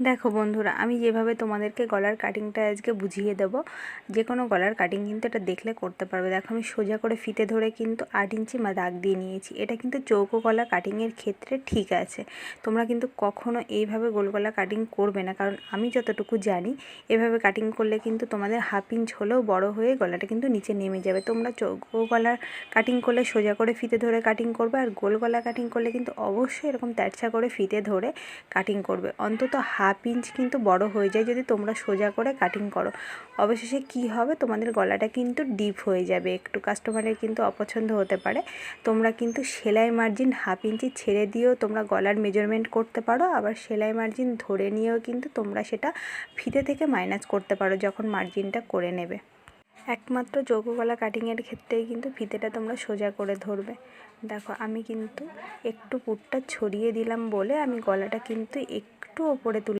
দেখো বন্ধুরা, আমি যেভাবে তোমাদেরকে গলার কাটিংটা আজকে বুঝিয়ে দেবো, যে কোনো গলার কাটিং কিন্তু এটা দেখলে করতে পারবে। দেখো আমি সোজা করে ফিতে ধরে কিন্তু 8 ইঞ্চি দাগ দিয়ে নিয়েছি। এটা কিন্তু চৌকো গলা কাটিংয়ের ক্ষেত্রে ঠিক আছে। তোমরা কিন্তু কখনো এইভাবে গোল গলা কাটিং করবে না, কারণ আমি যতটুকু জানি এভাবে কাটিং করলে কিন্তু তোমাদের 1/2 ইঞ্চ হলেও বড় হয়ে গলাটা কিন্তু নিচে নেমে যাবে। তোমরা চৌকো গলার কাটিং করলে সোজা করে ফিতে ধরে কাটিং করবে, আর গোল গলা কাটিং করলে কিন্তু অবশ্যই এরকম তেরছা করে ফিতে ধরে কাটিং করবে। অন্তত 1/2 ইঞ্চ কিন্তু বড় হয়ে যায় যদি তোমরা সোজা করে কাটিং করো। অবশেষে কি হবে, তোমাদের গলাটা কিন্তু ডিপ হয়ে যাবে। একটু কাস্টমারের কিন্তু অপছন্দ হতে পারে। তোমরা কিন্তু সেলাই মার্জিন 1/2 ইঞ্চি ছেড়ে দিয়েও তোমরা গলার মেজারমেন্ট করতে পারো, আবার সেলাই মার্জিন ধরে নিয়েও কিন্তু তোমরা সেটা ফিতে থেকে মাইনাস করতে পারো যখন মার্জিনটা করে নেবে। একমাত্র চৌকো গলা কাটিংয়ের ক্ষেত্রেই কিন্তু ফিতেটা তোমরা সোজা করে ধরবে। দেখো আমি কিন্তু একটু পুরটা ছড়িয়ে দিলাম বলে আমি গলাটা কিন্তু একটু ওপরে তুলে